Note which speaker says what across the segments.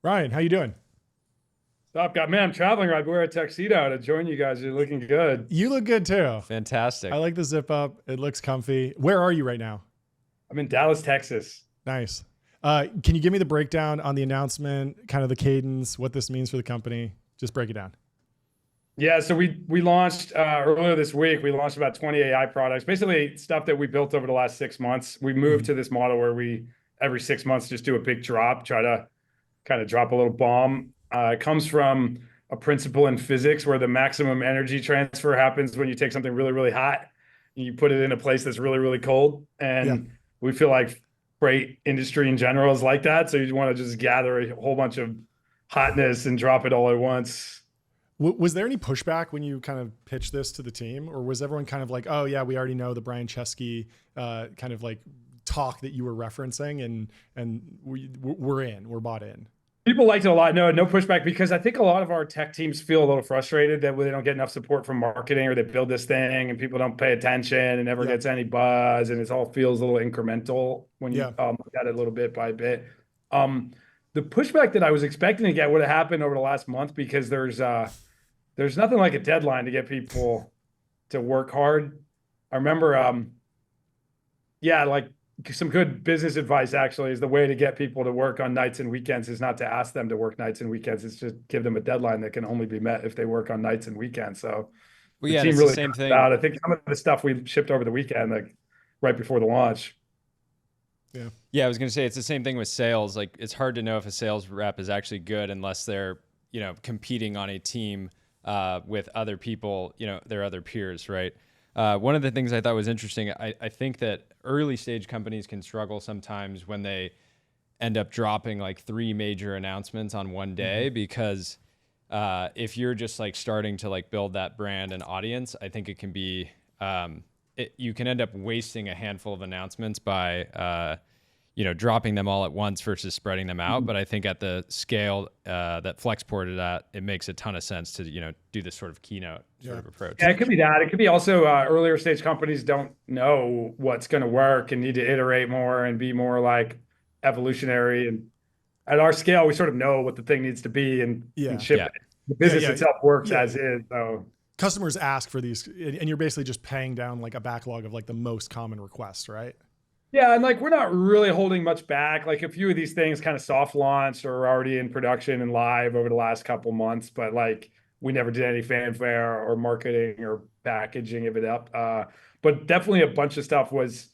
Speaker 1: Ryan, how you doing?
Speaker 2: Stop, God, man, I'm traveling. I wear a tuxedo to join you guys. You're looking good.
Speaker 1: You look good too. I
Speaker 3: Fantastic.
Speaker 1: like the zip up. It looks comfy. Where are you right now?
Speaker 2: I'm in Dallas, Texas.
Speaker 1: Nice. Can you give me the breakdown on the announcement, kind of the cadence, what this means for the company? Just break it down.
Speaker 2: Yeah, so we launched earlier this week. We launched about 20 AI products, basically stuff that we built over the last 6 months. We moved
Speaker 1: Mhm.
Speaker 2: to this model where we every 6 months just do a big drop, try to kind of drop a little bomb. It comes from a principle in physics where the maximum energy transfer happens when you take something really, really hot and you put it in a place that's really, really cold.
Speaker 1: Yeah.
Speaker 2: And we feel like freight industry in general is like that. So you want to just gather a whole bunch of hotness and drop it all at once.
Speaker 1: Was there any pushback when you kind of pitched this to the team, or was everyone kind of like, "Oh yeah, we already know the Brian Chesky kind of like talk that you were referencing, and we're bought in."
Speaker 2: People liked it a lot. No pushback because I think a lot of our tech teams feel a little frustrated that they don't get enough support from marketing or they build this thing and people don't pay attention and never
Speaker 1: Yeah.
Speaker 2: gets any buzz and it all feels a little incremental when you
Speaker 1: Yeah.
Speaker 2: look at it a little bit by bit. Um, the pushback that I was expecting to get would have happened over the last month because there's nothing like a deadline to get people to work hard. I remember, yeah, like some good business advice actually is the way to get people to work on nights and weekends is not to ask them to work nights and weekends. It's just give them a deadline that can only be met if they work on nights and weekends. So
Speaker 3: Well,
Speaker 2: the
Speaker 3: yeah, and
Speaker 2: team
Speaker 3: it's the
Speaker 2: really
Speaker 3: same
Speaker 2: got it
Speaker 3: thing.
Speaker 2: out. I think some of the stuff we shipped over the weekend, like right before the launch.
Speaker 1: Yeah.
Speaker 3: Yeah, I was going to say it's the same thing with sales. Like it's hard to know if a sales rep is actually good unless they're, competing on a team with other people, their other peers, right? One of the things I thought was interesting, I think that early stage companies can struggle sometimes when they end up dropping like three major announcements on one
Speaker 1: Hmm.
Speaker 3: day because if you're just like starting to like build that brand and audience, I think it can be you can end up wasting a handful of announcements by dropping them all at once versus spreading them out. But I think at the scale that Flexport is at, it makes a ton of sense to do this sort of keynote sort
Speaker 1: Yeah.
Speaker 3: of approach.
Speaker 2: Yeah,
Speaker 1: Can
Speaker 2: it
Speaker 1: you
Speaker 2: could
Speaker 1: give?
Speaker 2: be that. It could be also earlier stage companies don't know what's going to work and need to iterate more and be more like evolutionary. And at our scale, we sort of know what the thing needs to be and can
Speaker 1: Yeah.
Speaker 2: ship
Speaker 3: Yeah.
Speaker 2: it. The
Speaker 1: Yeah.
Speaker 2: business
Speaker 1: Yeah.
Speaker 2: itself works
Speaker 1: Yeah.
Speaker 2: as is. So
Speaker 1: Customers ask for these, and you're basically just paying down like a backlog of like the most common requests, right?
Speaker 2: yeah, and like we're not really holding much back. Like a few of these things kind of soft launched or are already in production and live over the last couple months, but like we never did any fanfare or marketing or packaging of it up. But definitely a bunch of stuff was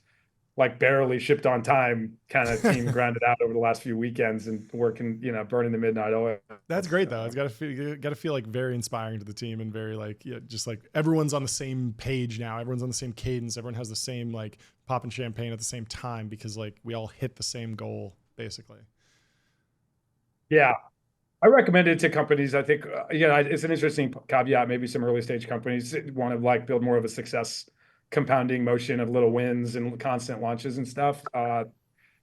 Speaker 2: like barely shipped on time, kind of team grounded out over the last few weekends and working, burning the midnight oil.
Speaker 1: That's great though.
Speaker 2: So.
Speaker 1: It's got to feel like very inspiring to the team and very like, yeah, just like everyone's on the same page now. Everyone's on the same cadence. Everyone has the same like popping champagne at the same time because like we all hit the same goal basically.
Speaker 2: Yeah, I recommend it to companies. I think, it's an interesting caveat. Maybe some early stage companies want to like build more of a success compounding motion of little wins and constant launches and stuff.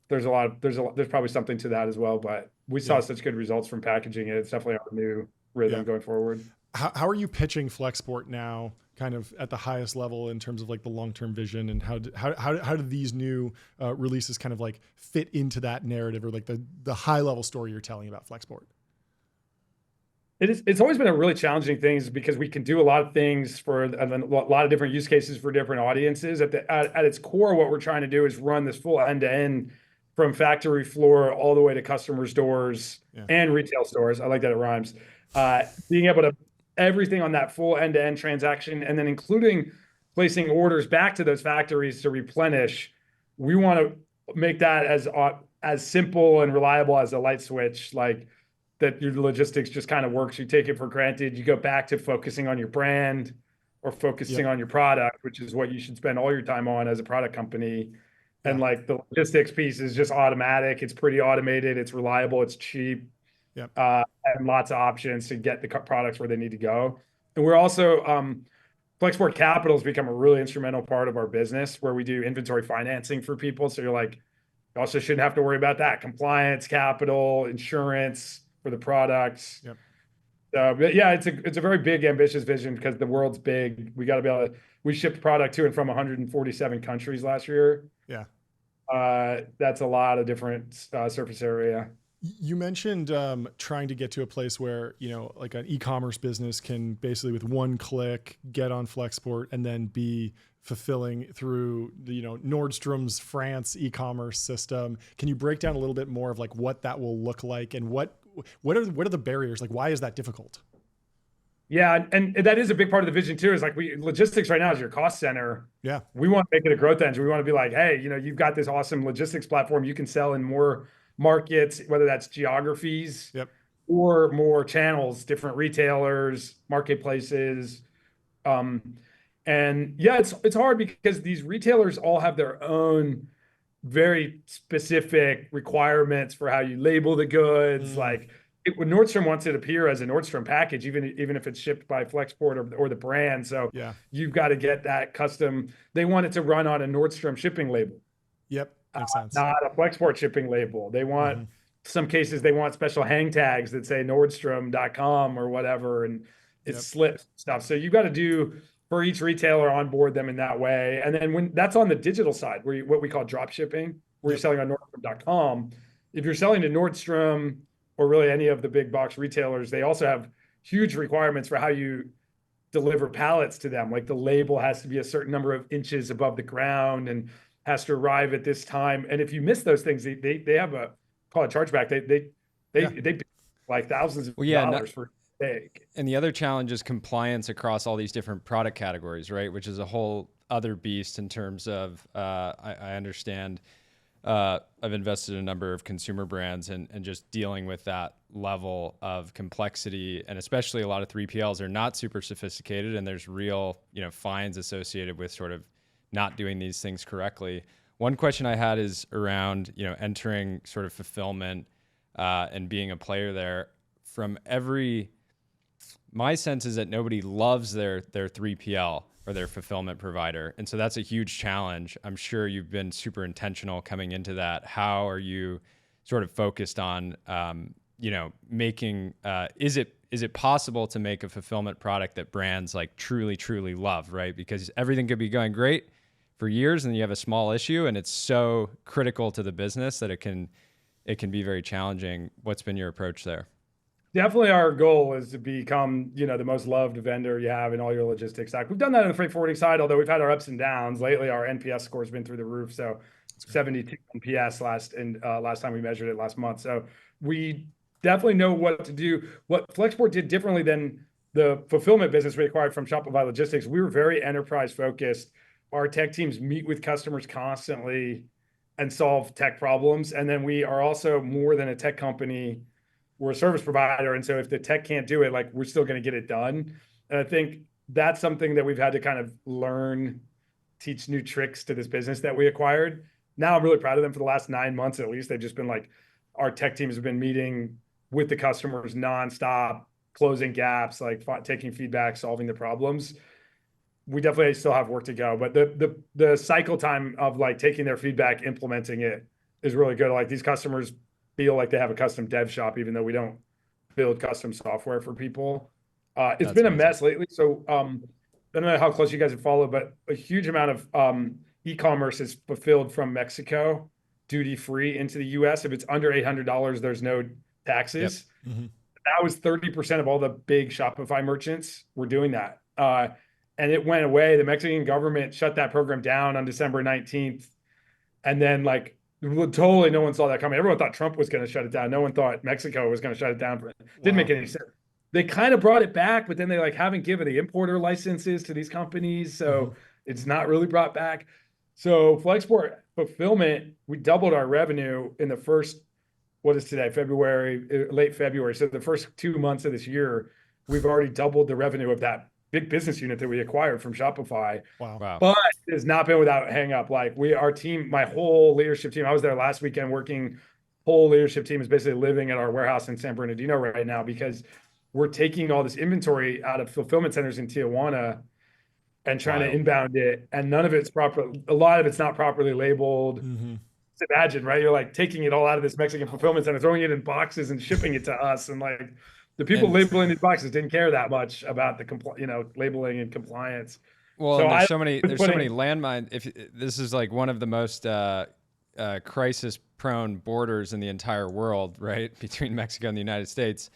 Speaker 2: There's probably something to that as well, but we saw
Speaker 1: Yeah.
Speaker 2: such good results from packaging it. It's definitely our new
Speaker 1: Yeah.
Speaker 2: rhythm going forward.
Speaker 1: How are you pitching Flexport now, kind of at the highest level in terms of like the long term vision, and how do these new releases kind of like fit into that narrative, or like the high level story you're telling about Flexport?
Speaker 2: It's always been a really challenging thing is because we can do a lot of things for a lot of different use cases for different audiences. At its core, what we're trying to do is run this full end to end from factory floor all the way to customers' doors
Speaker 1: Yeah.
Speaker 2: and retail stores. I like that it rhymes. Being able to everything on that full end to end transaction, and then including placing orders back to those factories to replenish. We want to make that as simple and reliable as a light switch. Like that your logistics just kind of works. You take it for granted. You go back to focusing on your brand or focusing
Speaker 1: Yep.
Speaker 2: on your product, which is what you should spend all your time on as a product company.
Speaker 1: Yeah.
Speaker 2: And like the logistics piece is just automatic. It's pretty automated. It's reliable. It's cheap.
Speaker 1: Yep.
Speaker 2: And lots of options to get the products where they need to go. And we're also Flexport Capital has become a really instrumental part of our business where we do inventory financing for people. So you're like, you also shouldn't have to worry about that. Compliance, capital, insurance for the products.
Speaker 1: Yep.
Speaker 2: But yeah, it's a very big, ambitious vision because the world's big. We got to be able to. We shipped product to and from 147 countries last year.
Speaker 1: Yeah.
Speaker 2: That's a lot of different surface area.
Speaker 1: You mentioned trying to get to a place where, like an e-commerce business can basically with one click get on Flexport and then be fulfilling through the, Nordstrom's France e-commerce system. Can you break down a little bit more of like what that will look like and what are the barriers? Like, why is that difficult?
Speaker 2: Yeah, and that is a big part of the vision too. Is like logistics right now is your cost center.
Speaker 1: Yeah.
Speaker 2: We want to make it a growth engine. We want to be like, hey, you've got this awesome logistics platform. You can sell in more markets, whether that's geographies
Speaker 1: Yep.
Speaker 2: or more channels, different retailers, marketplaces. And yeah, it's hard because these retailers all have their own very specific requirements for how you label the goods. Like when Nordstrom wants it to appear as a Nordstrom package, even if it's shipped by Flexport or the brand. So
Speaker 1: Yeah.
Speaker 2: you've got to get that custom. They want it to run on a Nordstrom shipping label.
Speaker 1: Yep. Makes sense.
Speaker 2: Not a Flexport shipping label. They want some cases they want special hang tags that say Nordstrom.com or whatever, and it's slips stuff. So you've got to do for each retailer onboard them in that way. And then when that's on the digital side, where what we call drop shipping, where you're selling on Nordstrom.com. If you're selling to Nordstrom or really any of the big box retailers, they also have huge requirements for how you deliver pallets to them. Like the label has to be a certain number of inches above the ground and has to arrive at this time. And if you miss those things, they have a call it chargeback. They like thousands of dollars for steak.
Speaker 3: And the other challenge is compliance across all these different product categories, right? Which is a whole other beast in terms of, I understand, I've invested in a number of consumer brands and just dealing with that level of complexity. And especially a lot of 3PLs are not super sophisticated and there's real, fines associated with sort of not doing these things correctly. One question I had is around, entering sort of fulfillment and being a player there. My sense is that nobody loves their 3PL or their fulfillment provider. And so that's a huge challenge. I'm sure you've been super intentional coming into that. How are you sort of focused on, making, is it possible to make a fulfillment product that brands like truly, truly love, right? Because everything could be going great for years and you have a small issue and it's so critical to the business that it can be very challenging. What's been your approach there?
Speaker 2: Definitely our goal is to become, the most loved vendor you have in all your logistics stack. We've done that on the freight forwarding side, although we've had our ups and downs. Lately, our NPS score has been through the roof. So 72 NPS last time we measured it last month. So we definitely know what to do. What Flexport did differently than the fulfillment business we acquired from Shopify Logistics, we were very enterprise focused. Our tech teams meet with customers constantly and solve tech problems. And then we are also more than a tech company. We're a service provider. And so if the tech can't do it, like we're still going to get it done. And I think that's something that we've had to kind of learn, teach new tricks to this business that we acquired. Now I'm really proud of them for the last 9 months, at least. They've just been like, our tech teams have been meeting with the customers nonstop, closing gaps, like taking feedback, solving the problems. We definitely still have work to go, but the cycle time of like taking their feedback, implementing it is really good. Like these customers feel like they have a custom dev shop, even though we don't build custom software for people. It's been amazing. A mess lately. So I don't know how close you guys have followed, but a huge amount of e-commerce is fulfilled from Mexico, duty free into the US. If it's under $800, there's no taxes. Yep. Mm-hmm. That was 30% of all the big Shopify merchants were doing that. And it went away. The Mexican government shut that program down on December 19th. And then like totally no one saw that coming. Everyone thought Trump was going to shut it down. No one thought Mexico was going to shut it down. Didn't make any sense. They kind of brought it back, but then they like haven't given the importer licenses to these companies. So it's not really brought back. So Flexport fulfillment, we doubled our revenue in the first, what is today, late February. So the first 2 months of this year, we've already doubled the revenue of that big business unit that we acquired from Shopify.
Speaker 1: Wow.
Speaker 2: But it has not been without hang up. Like our team, my whole leadership team, I was there last weekend working, whole leadership team is basically living at our warehouse in San Bernardino right now because we're taking all this inventory out of fulfillment centers in Tijuana and trying to inbound it. And none of it's a lot of it's not properly labeled. Mm-hmm. Imagine, right? You're like taking it all out of this Mexican fulfillment center, throwing it in boxes and shipping it to us. And like, the people labeling these boxes didn't care that much about the labeling and compliance.
Speaker 3: Well, so there's so many landmines. If this is like one of the most crisis-prone borders in the entire world, right, between Mexico and the United States,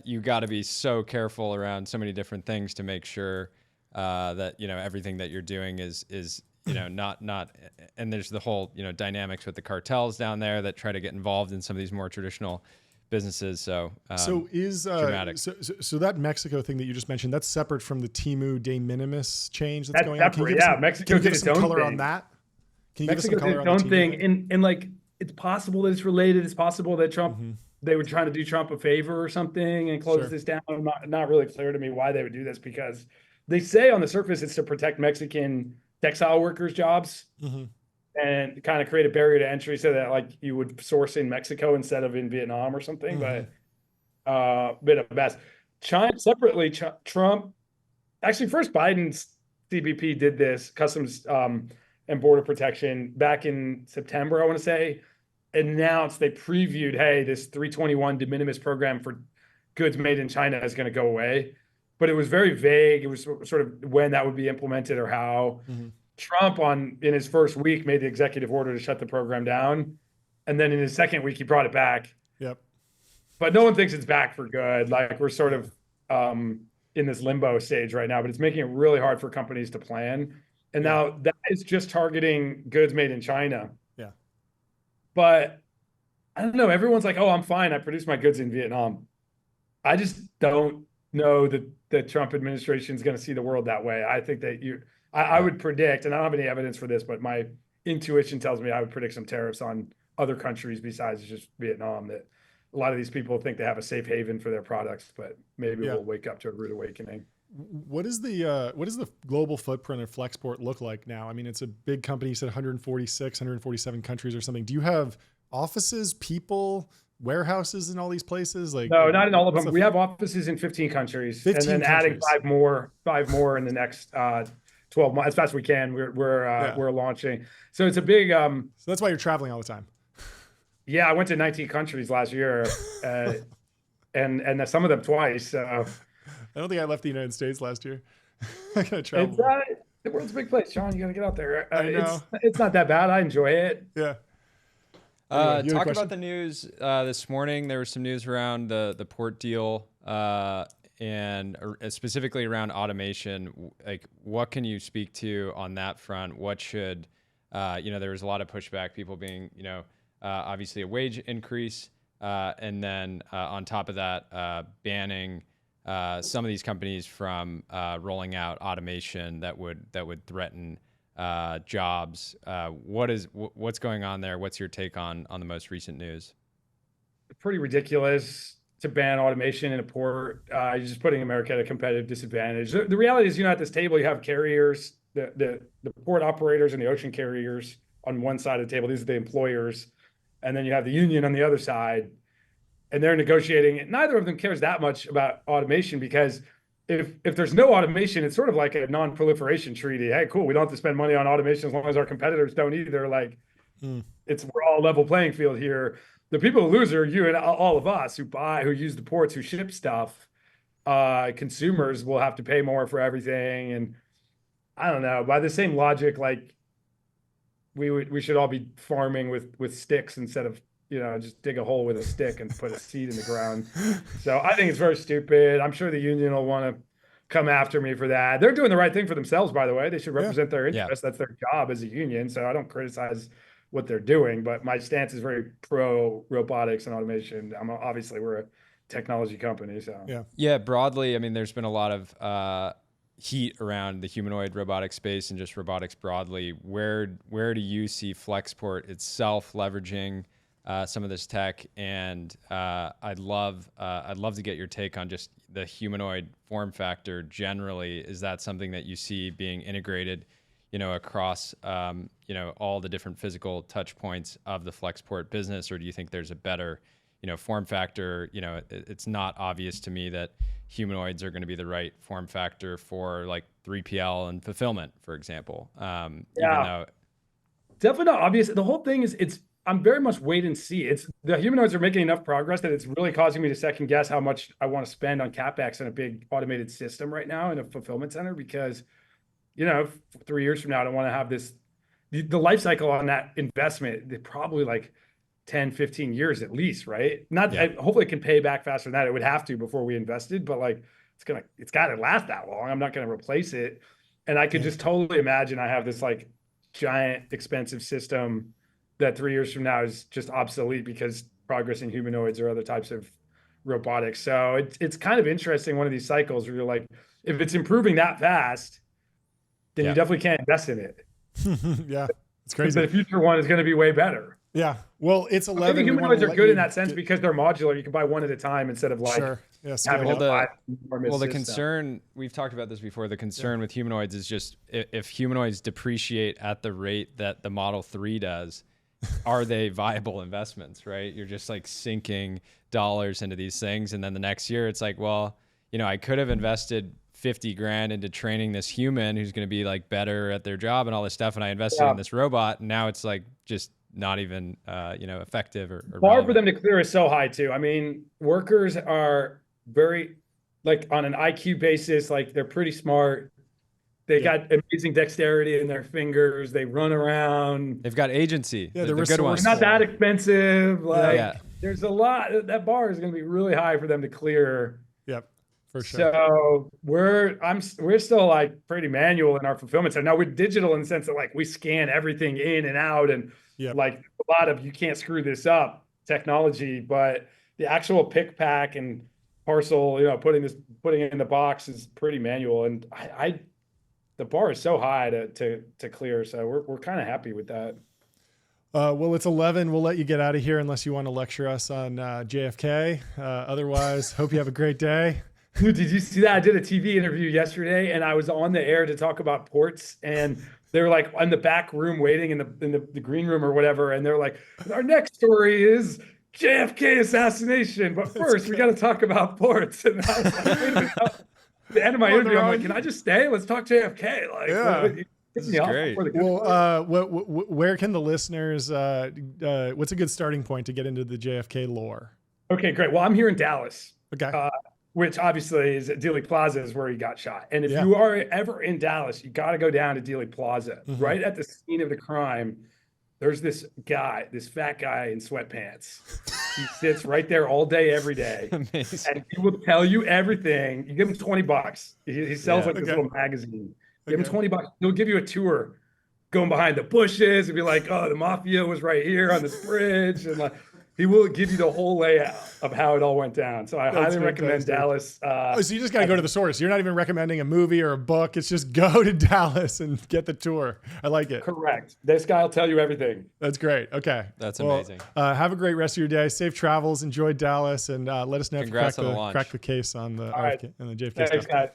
Speaker 3: you got to be so careful around so many different things to make sure that everything that you're doing is not. And there's the whole dynamics with the cartels down there that try to get involved in some of these more traditional businesses. So dramatic.
Speaker 1: So that Mexico thing that you just mentioned, that's separate from the Temu de minimis change that's going
Speaker 2: separate,
Speaker 1: on. Can you give
Speaker 2: Mexico did
Speaker 1: some color on that? Can you
Speaker 2: Mexico
Speaker 1: give us some color
Speaker 2: did
Speaker 1: on
Speaker 2: its
Speaker 1: the
Speaker 2: own thing,
Speaker 1: thing?
Speaker 2: and like it's possible that it's related. It's possible that Trump they were trying to do Trump a favor or something and close this down. Not really clear to me why they would do this, because they say on the surface it's to protect Mexican textile workers' jobs and kind of create a barrier to entry so that like you would source in Mexico instead of in Vietnam or something. But bit of a mess. China separately, Trump actually first Biden's CBP did this Customs and Border Protection back in September, I want to say, announced they previewed, hey, this 321 de minimis program for goods made in China is going to go away. But it was very vague. It was sort of when that would be implemented or how. Trump in his first week made the executive order to shut the program down. And then in his second week, he brought it back.
Speaker 1: Yep.
Speaker 2: But no one thinks it's back for good. Like we're sort of in this limbo stage right now, but it's making it really hard for companies to plan. And now that is just targeting goods made in China.
Speaker 1: Yeah.
Speaker 2: But I don't know. Everyone's like, oh, I'm fine. I produce my goods in Vietnam. I just don't know that the Trump administration is going to see the world that way. I think that I would predict, and I don't have any evidence for this, but my intuition tells me I would predict some tariffs on other countries besides just Vietnam, that a lot of these people think they have a safe haven for their products, but maybe we'll wake up to a rude awakening.
Speaker 1: What does the global footprint of Flexport look like now? I mean, it's a big company. You said 146, 147 countries or something. Do you have offices, people, warehouses in all these places? Like,
Speaker 2: no, not in all of them. We have offices in 15 countries,
Speaker 1: 15
Speaker 2: and then
Speaker 1: countries.
Speaker 2: adding five more in the next 12 months as fast as we can. We're launching. So it's a big.
Speaker 1: So that's why you're traveling all the time.
Speaker 2: Yeah, I went to 19 countries last year, and some of them twice.
Speaker 1: I don't think I left the United States last year. I gotta travel.
Speaker 2: The world's a big place, Sean. You gotta get out there.
Speaker 1: I know.
Speaker 2: It's not that bad. I enjoy it.
Speaker 1: Yeah.
Speaker 3: Anyway, talk about the news this morning. There was some news around the port deal and specifically around automation. Like, what can you speak to on that front? What should there was a lot of pushback. People being obviously a wage increase, and then on top of that, banning some of these companies from rolling out automation that would threaten jobs. What's going on there? What's your take on the most recent news?
Speaker 2: Pretty ridiculous to ban automation in a port. You're just putting America at a competitive disadvantage. The reality is, at this table, you have carriers, the port operators and the ocean carriers on one side of the table. These are the employers. And then you have the union on the other side. And they're negotiating. Neither of them cares that much about automation, because if there's no automation, it's sort of like a non-proliferation treaty. Hey, cool, we don't have to spend money on automation as long as our competitors don't either. Like, we're all level playing field here. The people who lose are you and all of us who use the ports, who ship stuff. Consumers will have to pay more for everything. And I don't know, by the same logic, like we should all be farming with sticks instead of just dig a hole with a stick and put a seed in the ground. So I think it's very stupid. I'm sure the union will want to come after me for that. They're doing the right thing for themselves, by the way. They should represent their interests. That's their job as a union. So I don't criticize what they're doing, but my stance is very pro robotics and automation. Obviously we're a technology company. So
Speaker 3: yeah. Broadly, I mean, there's been a lot of heat around the humanoid robotic space and just robotics broadly. Where do you see Flexport itself leveraging some of this tech? And I'd love to get your take on just the humanoid form factor generally. Is that something that you see being integrated, across all the different physical touch points of the Flexport business, or do you think there's a better form factor? It's not obvious to me that humanoids are going to be the right form factor for like 3PL and fulfillment, for example. Even though
Speaker 2: definitely not obvious. The whole thing is I'm very much wait and see. The humanoids are making enough progress that it's really causing me to second guess how much I want to spend on CapEx in a big automated system right now in a fulfillment center, because 3 years from now, I don't want to have this the life cycle on that investment, they're probably like 10, 15 years at least, right? Not hopefully it can pay back faster than that. It would have to before we invested, but like it's got to last that long. I'm not going to replace it. And I could just totally imagine I have this like giant expensive system that 3 years from now is just obsolete because progress in humanoids or other types of robotics. So it's kind of interesting, one of these cycles where you're like, if it's improving that fast, then you definitely can't invest in it.
Speaker 1: Yeah, it's crazy.
Speaker 2: The future one is going to be way better.
Speaker 1: Yeah. Well, it's 11.
Speaker 2: Maybe humanoids are good in that sense because they're modular. You can buy one at a time instead of like having
Speaker 3: the concern, we've talked about this before, the concern with humanoids is just if humanoids depreciate at the rate that the Model 3 does, are they viable investments, right? You're just like sinking dollars into these things. And then the next year it's like, well, you know, I could have invested 50 grand into training this human who's going to be like better at their job and all this stuff. And I invested in this robot. And now it's like just not even, effective or
Speaker 2: bar for them to clear is so high too. I mean, workers are very like on an IQ basis, like they're pretty smart. They got amazing dexterity in their fingers. They run around.
Speaker 3: They've got agency.
Speaker 1: Yeah,
Speaker 3: they're good ones.
Speaker 2: It's not that expensive. Like there's a lot. That bar is going to be really high for them to clear.
Speaker 1: Yep, for sure.
Speaker 2: So we're still like pretty manual in our fulfillment center. Now we're digital in the sense that like we scan everything in and out, and like a lot of you can't screw this up technology, but the actual pick, pack, and parcel, putting it in the box is pretty manual. And the bar is so high to clear. So we're kind of happy with that.
Speaker 1: Well, it's 11. We'll let you get out of here unless you want to lecture us on JFK. Otherwise, hope you have a great day.
Speaker 2: Dude, did you see that? I did a TV interview yesterday and I was on the air to talk about ports, and they were like in the back room waiting in the green room or whatever. And they're like, our next story is JFK assassination. But first we got to talk about ports. And I was like, wait a minute. The end of my interview, I'm like, can I just stay? Let's talk JFK. Like,
Speaker 3: this is great.
Speaker 1: Well, where can the listeners, what's a good starting point to get into the JFK lore?
Speaker 2: Okay, great. Well, I'm here in Dallas.
Speaker 1: Okay.
Speaker 2: Which obviously is at Dealey Plaza is where he got shot. And if you are ever in Dallas, you got to go down to Dealey Plaza. Mm-hmm. Right at the scene of the crime, there's this fat guy in sweatpants. He sits right there all day, every day.
Speaker 3: Amazing.
Speaker 2: And he will tell you everything. You give him $20. He sells this little magazine. Give him $20. He'll give you a tour going behind the bushes and be like, oh, the mafia was right here on this bridge. And like, he will give you the whole layout of how it all went down. So I highly recommend Dallas.
Speaker 1: So you just got to go to the source. You're not even recommending a movie or a book. It's just go to Dallas and get the tour. I like it.
Speaker 2: Correct. This guy will tell you everything.
Speaker 1: That's great. Okay.
Speaker 3: That's amazing.
Speaker 1: Have a great rest of your day. Safe travels. Enjoy Dallas. And let us know if you crack the case on the JFK stuff.
Speaker 2: Thanks, guys.